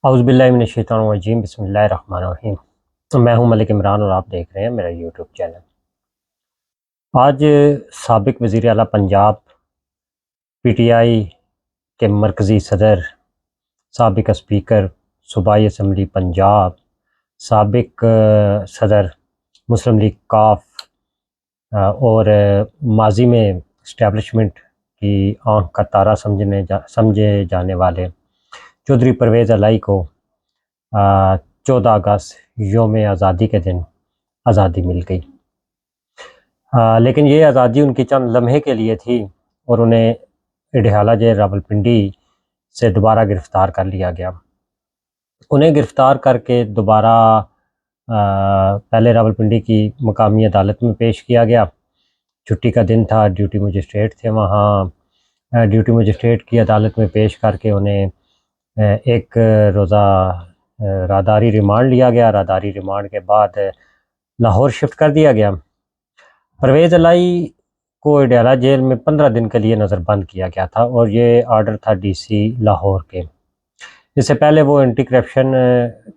اعوذ باللہ من الشیطان الرجیم، بسم اللہ الرحمن الرحیم۔ میں ہوں ملک عمران اور آپ دیکھ رہے ہیں میرا یوٹیوب چینل۔ آج سابق وزیر اعلیٰ پنجاب، پی ٹی آئی کے مرکزی صدر، سابق اسپیکر صوبائی اسمبلی پنجاب، سابق صدر مسلم لیگ کاف اور ماضی میں اسٹیبلشمنٹ کی آنکھ کا تارا سمجھے جانے والے چودھری پرویز الہی کو 14 اگست یوم آزادی کے دن آزادی مل گئی، لیکن یہ آزادی ان کی چند لمحے کے لیے تھی اور انہیں اڈیالہ جیل راولپنڈی سے دوبارہ گرفتار کر لیا گیا۔ انہیں گرفتار کر کے دوبارہ پہلے راولپنڈی کی مقامی عدالت میں پیش کیا گیا۔ چھٹی کا دن تھا، ڈیوٹی مجسٹریٹ تھے وہاں۔ ڈیوٹی مجسٹریٹ کی عدالت میں پیش کر کے انہیں ایک روزہ راداری ریمانڈ لیا گیا۔ راداری ریمانڈ کے بعد لاہور شفٹ کر دیا گیا۔ پرویز الہی کو اڈیالہ جیل میں 15 دن کے لیے نظر بند کیا گیا تھا اور یہ آرڈر تھا ڈی سی لاہور کے۔ اس سے پہلے وہ اینٹی کرپشن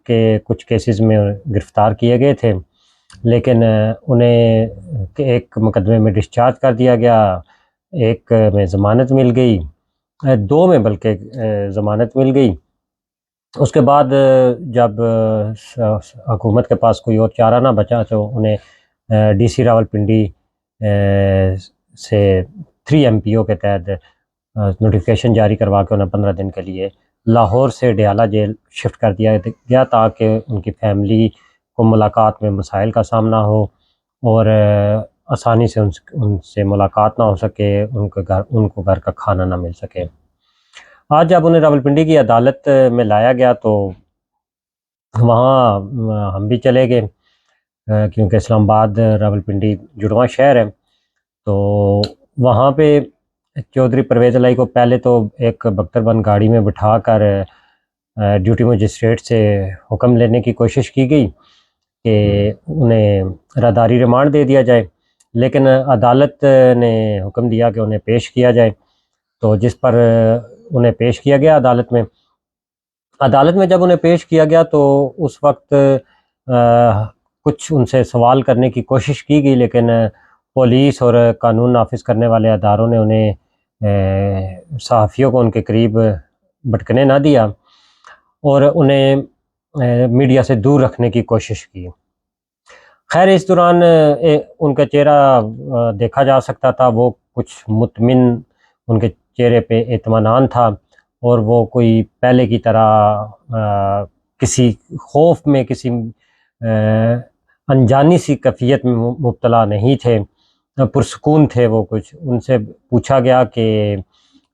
کے کچھ کیسز میں گرفتار کیے گئے تھے، لیکن انہیں ایک مقدمے میں ڈسچارج کر دیا گیا، ایک میں ضمانت مل گئی، 2 میں بلکہ ضمانت مل گئی۔ اس کے بعد جب حکومت کے پاس کوئی اور چارہ نہ بچا تو انہیں ڈی سی راولپنڈی سے 3 MPO کے تحت نوٹیفیکیشن جاری کروا کے انہیں 15 دن کے لیے لاہور سے اڈیالہ جیل شفٹ کر دیا گیا تاکہ ان کی فیملی کو ملاقات میں مسائل کا سامنا ہو اور آسانی سے ان سے ملاقات نہ ہو سکے، ان کو گھر کا کھانا نہ مل سکے۔ آج جب انہیں راولپنڈی کی عدالت میں لایا گیا تو وہاں ہم بھی چلے گئے، کیونکہ اسلام آباد راولپنڈی جڑواں شہر ہے۔ تو وہاں پہ چودھری پرویز الہی کو پہلے تو ایک بختر بند گاڑی میں بٹھا کر ڈیوٹی مجسٹریٹ سے حکم لینے کی کوشش کی گئی کہ انہیں راداری ریمانڈ دے دیا جائے، لیکن عدالت نے حکم دیا کہ انہیں پیش کیا جائے، تو جس پر انہیں پیش کیا گیا عدالت میں جب انہیں پیش کیا گیا تو اس وقت کچھ ان سے سوال کرنے کی کوشش کی گئی، لیکن پولیس اور قانون نافذ کرنے والے اداروں نے انہیں صحافیوں کو ان کے قریب بھٹکنے نہ دیا اور انہیں میڈیا سے دور رکھنے کی کوشش کی۔ خیر، اس دوران ان کا چہرہ دیکھا جا سکتا تھا، وہ کچھ مطمئن، ان کے چہرے پہ اطمینان تھا اور وہ کوئی پہلے کی طرح کسی خوف میں، کسی انجانی سی کیفیت میں مبتلا نہیں تھے، پرسکون تھے وہ کچھ۔ ان سے پوچھا گیا کہ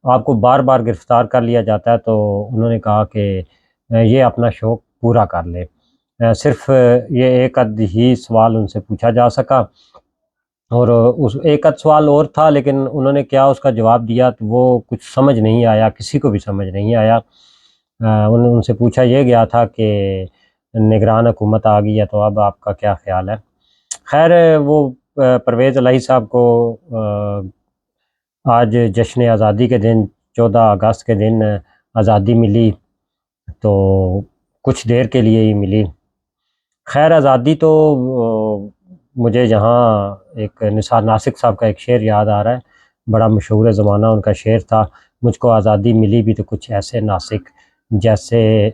آپ کو بار بار گرفتار کر لیا جاتا ہے، تو انہوں نے کہا کہ یہ اپنا شوق پورا کر لے۔ صرف یہ ایک آدھ ہی سوال ان سے پوچھا جا سکا اور اس ایک آدھ سوال اور تھا، لیکن انہوں نے کیا اس کا جواب دیا تو وہ کچھ سمجھ نہیں آیا، کسی کو بھی سمجھ نہیں آیا۔ ان سے پوچھا یہ گیا تھا کہ نگران حکومت آ گئی ہے تو اب آپ کا کیا خیال ہے؟ خیر، وہ پرویز الہی صاحب کو آج جشن آزادی کے دن 14 اگست کے دن آزادی ملی، تو کچھ دیر کے لیے ہی ملی۔ خیر، آزادی تو مجھے یہاں ایک نثار ناسک صاحب کا ایک شعر یاد آ رہا ہے، بڑا مشہور زمانہ ان کا شعر تھا، مجھ کو آزادی ملی بھی تو کچھ ایسے ناسک جیسے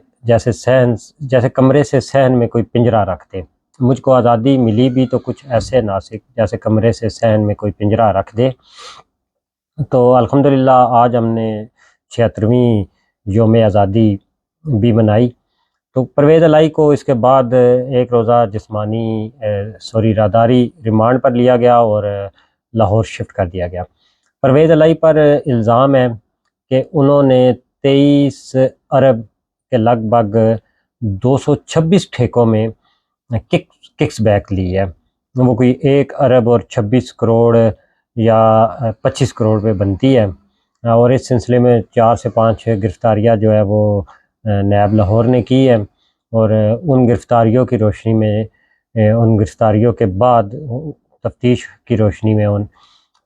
کمرے سے صحن میں کوئی پنجرہ رکھ دے۔ مجھ کو آزادی ملی بھی تو کچھ ایسے ناسک جیسے کمرے سے صحن میں کوئی پنجرہ رکھ دے۔ تو الحمدللہ آج ہم نے 76ویں یوم آزادی بھی منائی۔ تو پرویز الہی کو اس کے بعد ایک روزہ راداری ریمانڈ پر لیا گیا اور لاہور شفٹ کر دیا گیا۔ پرویز الہی پر الزام ہے کہ انہوں نے 23 ارب کے لگ بھگ 226 ٹھیکوں میں ککس بیک لی ہے۔ وہ کوئی 1 ارب اور 26 کروڑ یا 25 کروڑ پہ بنتی ہے، اور اس سلسلے میں 4 سے 5 گرفتاریاں جو ہے وہ نیب لاہور نے کی ہے، اور ان گرفتاریوں کی روشنی میں، ان گرفتاریوں کے بعد تفتیش کی روشنی میں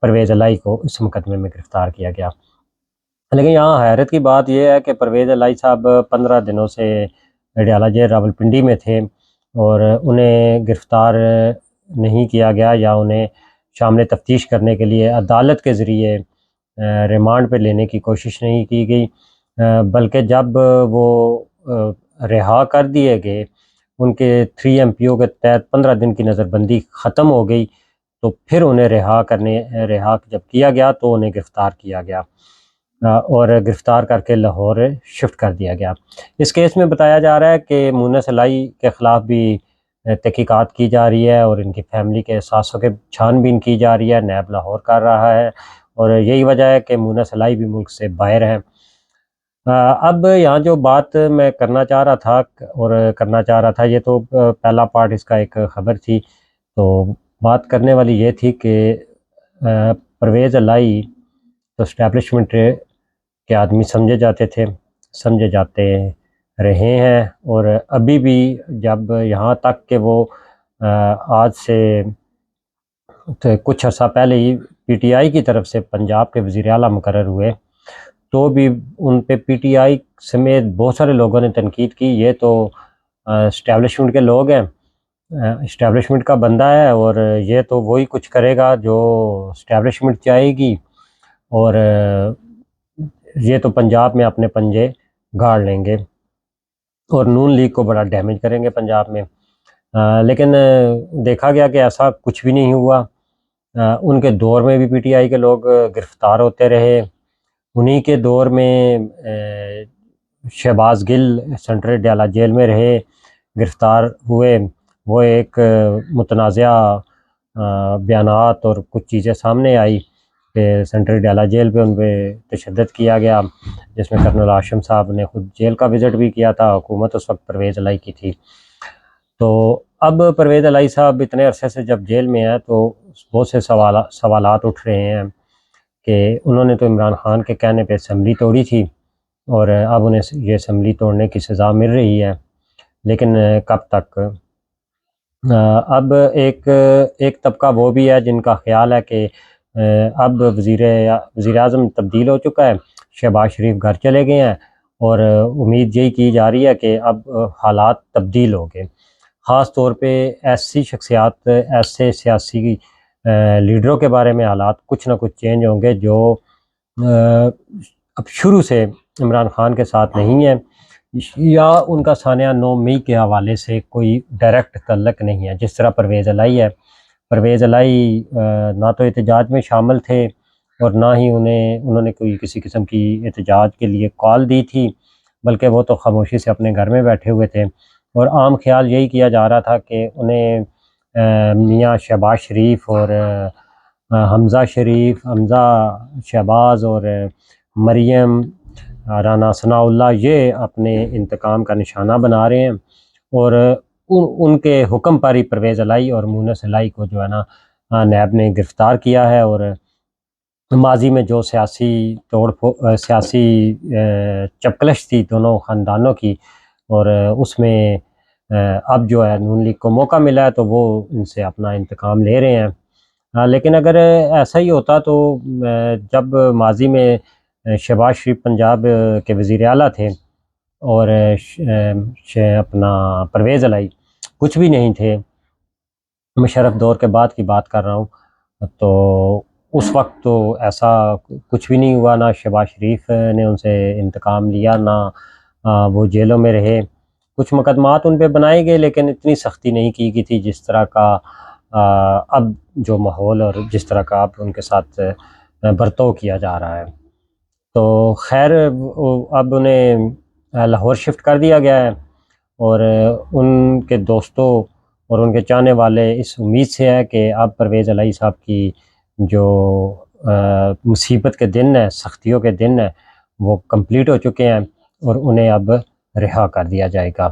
پرویز الہی کو اس مقدمے میں گرفتار کیا گیا۔ لیکن یہاں حیرت کی بات یہ ہے کہ پرویز الہی صاحب 15 دنوں سے اڈیالہ جیل راولپنڈی میں تھے اور انہیں گرفتار نہیں کیا گیا یا انہیں شامل تفتیش کرنے کے لیے عدالت کے ذریعے ریمانڈ پہ لینے کی کوشش نہیں کی گئی، بلکہ جب وہ رہا کر دیے گئے، ان کے 3 MPO کے تحت 15 دن کی نظر بندی ختم ہو گئی، تو پھر انہیں رہا جب کیا گیا تو انہیں گرفتار کیا گیا اور گرفتار کر کے لاہور شفٹ کر دیا گیا۔ اس کیس میں بتایا جا رہا ہے کہ مونس الہی کے خلاف بھی تحقیقات کی جا رہی ہے اور ان کی فیملی کے اثاثوں کے چھان بین کی جا رہی ہے، نیب لاہور کر رہا ہے، اور یہی وجہ ہے کہ مونس الہی بھی ملک سے باہر ہیں۔ اب یہاں جو بات میں کرنا چاہ رہا تھا یہ تو پہلا پارٹ اس کا ایک خبر تھی، تو بات کرنے والی یہ تھی کہ پرویز الہی تو اسٹیبلشمنٹ کے آدمی سمجھے جاتے رہے ہیں، اور ابھی بھی جب یہاں تک کہ وہ آج سے کچھ عرصہ پہلے ہی PTI کی طرف سے پنجاب کے وزیر اعلیٰ مقرر ہوئے، تو بھی ان پہ PTI سمیت بہت سارے لوگوں نے تنقید کی، یہ تو اسٹیبلشمنٹ کے لوگ ہیں، اسٹیبلشمنٹ کا بندہ ہے، اور یہ تو وہی کچھ کرے گا جو اسٹیبلشمنٹ چاہے گی، اور یہ تو پنجاب میں اپنے پنجے گاڑ لیں گے اور نون لیگ کو بڑا ڈیمیج کریں گے پنجاب میں۔ لیکن دیکھا گیا کہ ایسا کچھ بھی نہیں ہوا۔ ان کے دور میں بھی PTI کے لوگ گرفتار ہوتے رہے، انہی کے دور میں شہباز گل سینٹرل اڈیالہ جیل میں رہے، گرفتار ہوئے، وہ ایک متنازعہ بیانات اور کچھ چیزیں سامنے آئی کہ سینٹرل اڈیالہ جیل پہ ان پہ تشدد کیا گیا، جس میں کرنل ہاشم صاحب نے خود جیل کا وزٹ بھی کیا تھا، حکومت اس وقت پرویز الہی کی تھی۔ تو اب پرویز الہی صاحب اتنے عرصے سے جب جیل میں ہیں تو بہت سے سوالات اٹھ رہے ہیں کہ انہوں نے تو عمران خان کے کہنے پہ اسمبلی توڑی تھی اور اب انہیں یہ اسمبلی توڑنے کی سزا مل رہی ہے، لیکن کب تک؟ اب ایک طبقہ وہ بھی ہے جن کا خیال ہے کہ اب وزیر اعظم تبدیل ہو چکا ہے، شہباز شریف گھر چلے گئے ہیں، اور امید یہی کی جا رہی ہے کہ اب حالات تبدیل ہو گئے، خاص طور پہ ایسی شخصیات، ایسے سیاسی لیڈروں کے بارے میں حالات کچھ نہ کچھ چینج ہوں گے جو اب شروع سے عمران خان کے ساتھ نہیں ہیں، یا ان کا سانحہ 9 مئی کے حوالے سے کوئی ڈائریکٹ تعلق نہیں ہے، جس طرح پرویز الہی ہے۔ پرویز الہی نہ تو احتجاج میں شامل تھے اور نہ ہی انہوں نے کوئی کسی قسم کی احتجاج کے لیے کال دی تھی، بلکہ وہ تو خاموشی سے اپنے گھر میں بیٹھے ہوئے تھے، اور عام خیال یہی کیا جا رہا تھا کہ انہیں میاں شہباز شریف اور حمزہ شہباز اور مریم رانا ثناء اللہ یہ اپنے انتقام کا نشانہ بنا رہے ہیں، اور ان کے حکم پر ہی پرویز الہی اور مونس الہی کو جو ہے نا نیب نے گرفتار کیا ہے، اور ماضی میں جو سیاسی چپکلش تھی دونوں خاندانوں کی، اور اس میں اب جو ہے نون لیگ کو موقع ملا ہے تو وہ ان سے اپنا انتقام لے رہے ہیں۔ لیکن اگر ایسا ہی ہوتا تو جب ماضی میں شہباز شریف پنجاب کے وزیر اعلیٰ تھے اور اپنا پرویز الہی کچھ بھی نہیں تھے، مشرف دور کے بعد کی بات کر رہا ہوں، تو اس وقت تو ایسا کچھ بھی نہیں ہوا، نہ شہباز شریف نے ان سے انتقام لیا، نہ وہ جیلوں میں رہے، کچھ مقدمات ان پہ بنائے گئے لیکن اتنی سختی نہیں کی گئی تھی جس طرح کا اب جو ماحول اور جس طرح کا اب ان کے ساتھ برتاؤ کیا جا رہا ہے۔ تو خیر اب انہیں لاہور شفٹ کر دیا گیا ہے، اور ان کے دوستوں اور ان کے چاہنے والے اس امید سے ہے کہ اب پرویز الہی صاحب کی جو مصیبت کے دن ہیں، سختیوں کے دن ہیں، وہ کمپلیٹ ہو چکے ہیں اور انہیں اب رہا کر دیا جائے گا۔